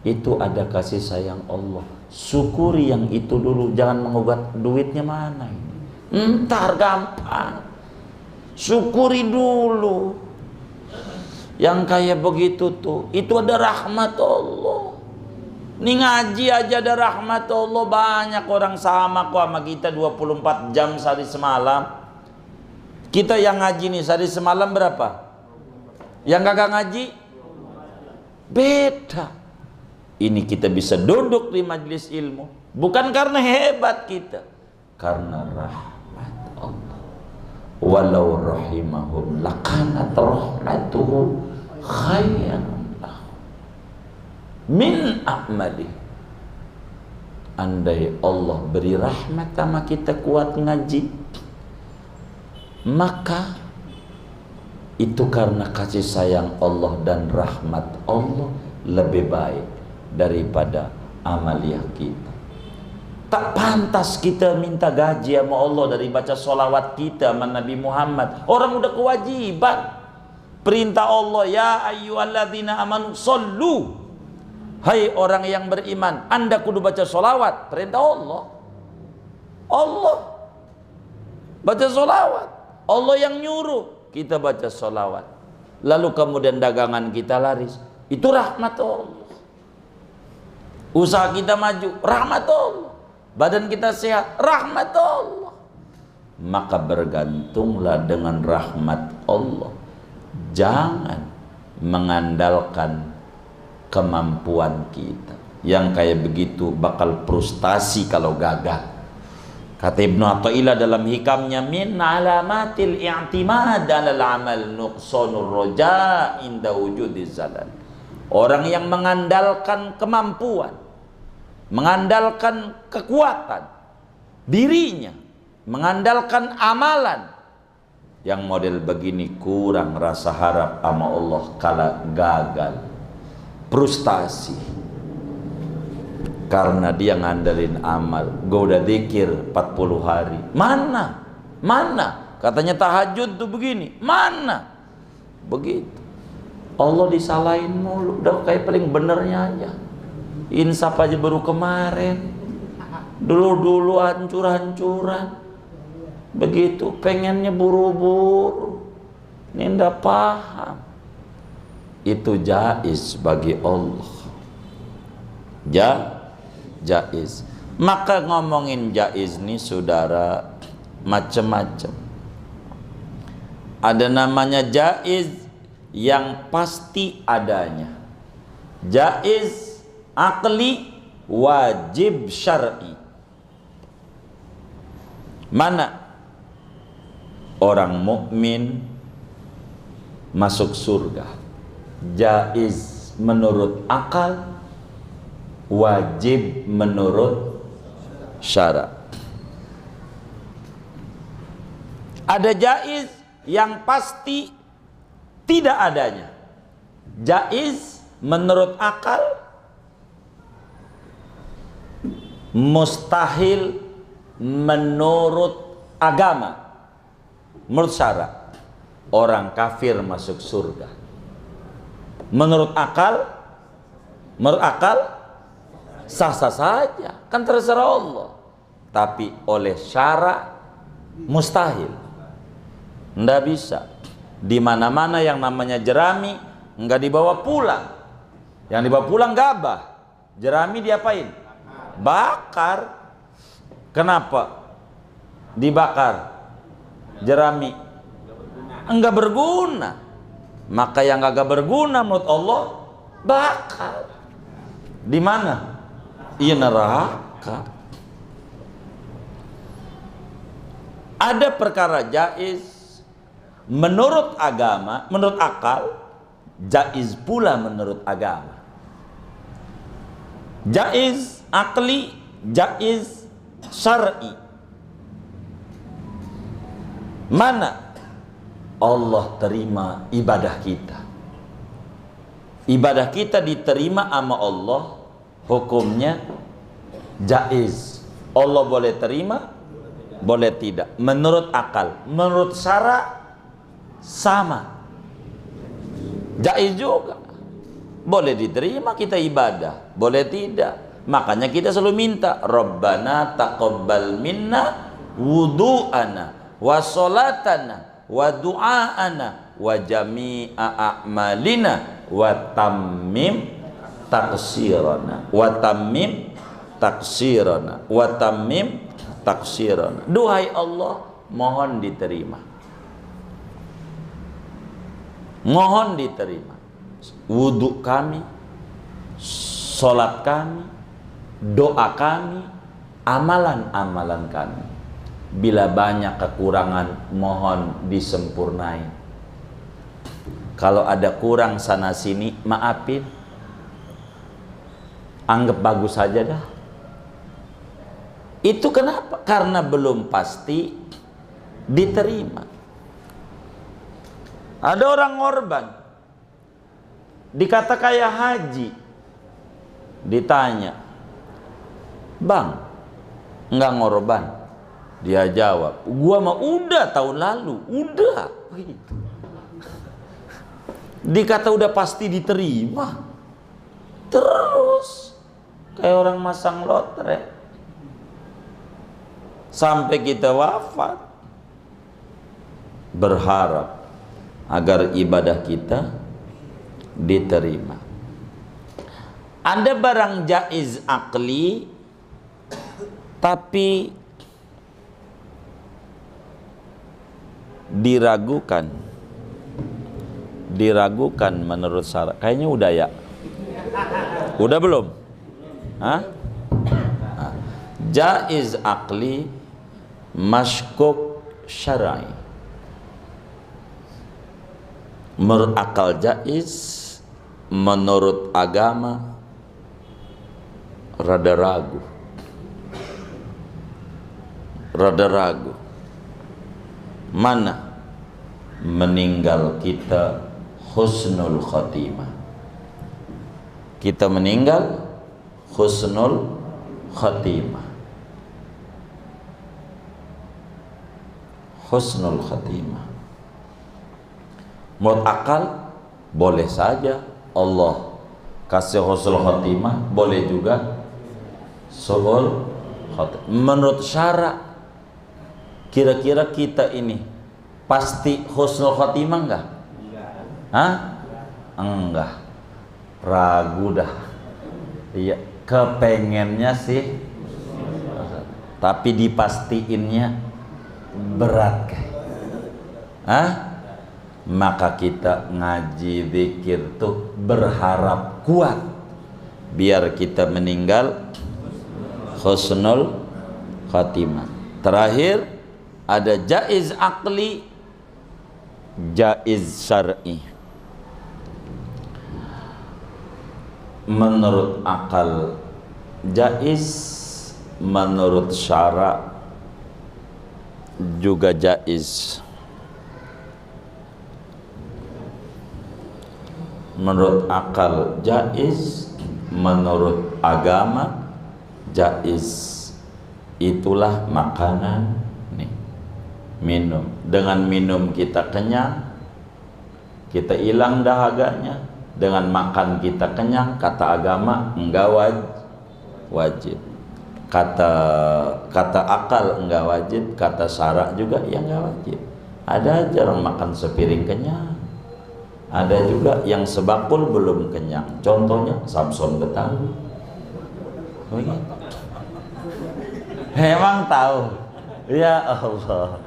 Speaker 1: Itu ada kasih sayang Allah. Syukuri yang itu dulu. Jangan mengugat duitnya mana ini. Ntar gampang. Syukuri dulu. Yang kayak begitu tuh, itu ada rahmat Allah. Ini ngaji aja ada rahmat Allah. Banyak orang sama kok sama kita 24 jam sehari semalam. Kita yang ngaji nih sehari semalam berapa? Yang kagak ngaji beda. Ini kita bisa duduk di majelis ilmu bukan karena hebat kita, karena rahmat Allah. Walau rahimahum lakanat rahmatuhu khairan min a'mali. Andai Allah beri rahmat sama kita kuat ngaji, maka itu karena kasih sayang Allah dan rahmat Allah lebih baik daripada amaliyah kita. Tak pantas kita minta gaji sama Allah dari baca sholawat kita sama Nabi Muhammad. Orang udah kewajiban. Perintah Allah, ya ayyuhalladzina amanu shollu. Hai orang yang beriman, Anda kudu baca sholawat. Perintah Allah. Allah baca sholawat. Allah yang nyuruh kita baca sholawat. Lalu kemudian dagangan kita laris. Itu rahmat Allah. Usaha kita maju, rahmat Allah. Badan kita sehat, rahmat Allah. Maka bergantunglah dengan rahmat Allah. Jangan mengandalkan kemampuan kita. Yang kayak begitu bakal frustasi kalau gagal. Kata Ibnu Athaillah dalam hikamnya, min alamatil i'timad 'alal amal nuqsanur roja inda wujudiz zalal. Orang yang mengandalkan kemampuan, mengandalkan kekuatan dirinya, mengandalkan amalan, yang model begini kurang rasa harap sama Allah kala gagal, frustasi karena dia ngandelin amal. Gue udah zikir 40 hari, mana katanya tahajud tuh begini, mana begitu. Allah disalahin mulu, udah kayak paling benernya aja. Insaf aja baru kemarin, dulu hancur-hancuran begitu, pengennya buru-buru. Ini ndak paham. Itu jaiz bagi Allah, jaiz. Maka ngomongin jaiz nih saudara, macam-macam. Ada namanya jaiz yang pasti adanya, jaiz akli, wajib syar'i. Mana orang mukmin masuk surga, jaiz menurut akal, wajib menurut syara. Ada jaiz yang pasti tidak adanya, jaiz menurut akal, mustahil menurut agama, menurut syara. Orang kafir masuk surga menurut akal sah-sah saja, kan terserah Allah. Tapi oleh syara Mustahil. Nggak bisa. Di mana-mana yang namanya jerami nggak dibawa pulang. Yang dibawa pulang gabah. Jerami diapain? Bakar. Kenapa dibakar? Jerami enggak berguna. Maka yang agak berguna menurut Allah bakar. Di mana? Iya, neraka. Ada perkara jaiz menurut agama, menurut akal, jaiz pula menurut agama. Jaiz akli, jaiz syar'i. Mana Allah terima ibadah kita? Ibadah kita diterima sama Allah, hukumnya jaiz. Allah boleh terima, boleh tidak. Menurut akal, menurut syara sama. Jaiz juga. Boleh diterima kita ibadah, boleh tidak. Makanya kita selalu minta, Rabbana taqabbal minna wudu'ana wa sholatana wa du'aana wa jami'a a'malina wa tammim taksirana wa tammim taksirana wa tammim taksirana. Duhai Allah, mohon diterima, mohon diterima wudhu kami, sholat kami, doa kami, amalan-amalan kami. Bila banyak kekurangan, mohon disempurnai. Kalau ada kurang sana sini, maafin. Anggap bagus saja dah. Itu kenapa? Karena belum pasti diterima. Ada orang ngorban, dikata kayak haji, ditanya, Bang, enggak ngorban? Dia jawab, gua mah udah tahun lalu, udah. Begitu. Dikata udah pasti diterima, terus kayak orang masang lotre sampai kita wafat, berharap agar ibadah kita diterima. Ada barang jaiz akli tapi diragukan menurut syarat. Kayaknya udah ya. Udah belum? Hah? Jaiz akli, mashkuk syar'i. Menurut akal jaiz, menurut agama rada ragu. Rada ragu. Mana meninggal kita husnul khatimah? Kita meninggal husnul khatimah. Husnul khatimah. Menurut akal boleh saja Allah kasih husnul khatimah, boleh juga su'ul khatimah. Menurut syara, kira-kira kita ini pasti husnul khatimah enggak? Hah? Enggak. Ragu dah. Iya, kepengennya sih, tapi dipastiinnya berat kayak. Hah? Maka kita ngaji zikir tuh berharap kuat biar kita meninggal husnul khatimah. Terakhir ada jaiz akli, jaiz syar'i. Menurut akal jaiz, menurut syara juga jaiz. Menurut akal jaiz, menurut agama jaiz. Itulah makanan nih, minum. Dengan minum kita kenyang, kita hilang dahaganya. Dengan makan kita kenyang, kata agama enggak wajib. kata akal enggak wajib, kata syarak juga ya enggak wajib. Ada aja orang makan sepiring kenyang, ada juga yang sebakul belum kenyang. Contohnya Samson Betawi. Emang tahu? Ya Allah,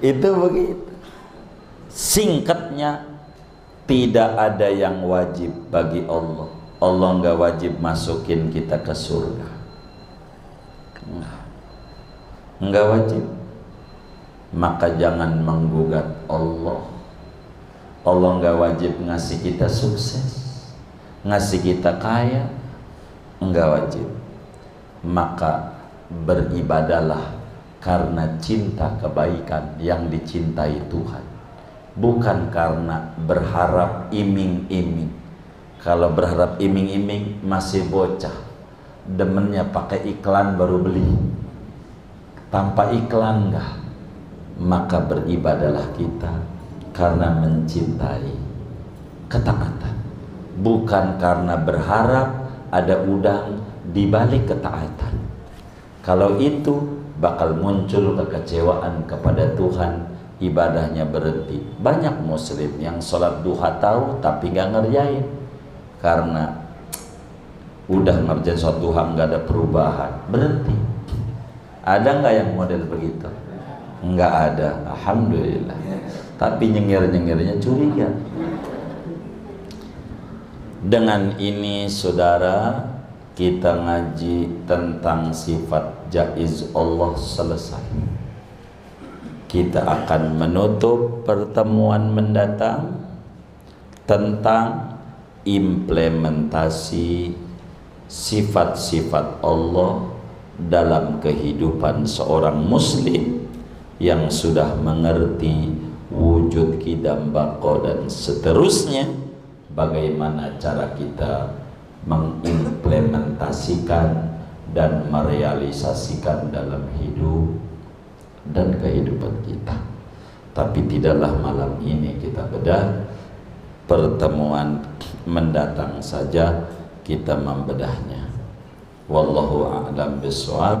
Speaker 1: itu begitu. Singkatnya, tidak ada yang wajib bagi Allah. Allah enggak wajib masukin kita ke surga, enggak wajib. Maka jangan menggugat Allah. Allah enggak wajib ngasih kita sukses, ngasih kita kaya, enggak wajib. Maka beribadalah karena cinta kebaikan yang dicintai Tuhan, bukan karena berharap iming-iming. Kalau berharap iming-iming masih bocah, demennya pakai iklan baru beli. Tanpa iklan enggak. Maka beribadalah kita karena mencintai ketaatan, bukan karena berharap ada udang di balik ketaatan. Kalau itu bakal muncul kekecewaan kepada Tuhan, ibadahnya berhenti. Banyak muslim yang sholat duha tahu tapi nggak ngerjain karena udah ngerjain sholat duha nggak ada perubahan, berhenti. Ada nggak yang model begitu? Nggak ada, alhamdulillah. Tapi nyengir-nyengirnya curiga. Dengan ini saudara, kita ngaji tentang sifat jaiz Allah selesai. Kita akan menutup pertemuan mendatang tentang implementasi sifat-sifat Allah dalam kehidupan seorang muslim yang sudah mengerti wujud, qidam, baqa dan seterusnya. Bagaimana cara kita mengimplementasikan dan merealisasikan dalam hidup dan kehidupan kita. Tapi tidaklah malam ini kita bedah, pertemuan mendatang saja kita membedahnya. Wallahu a'lam bishawab.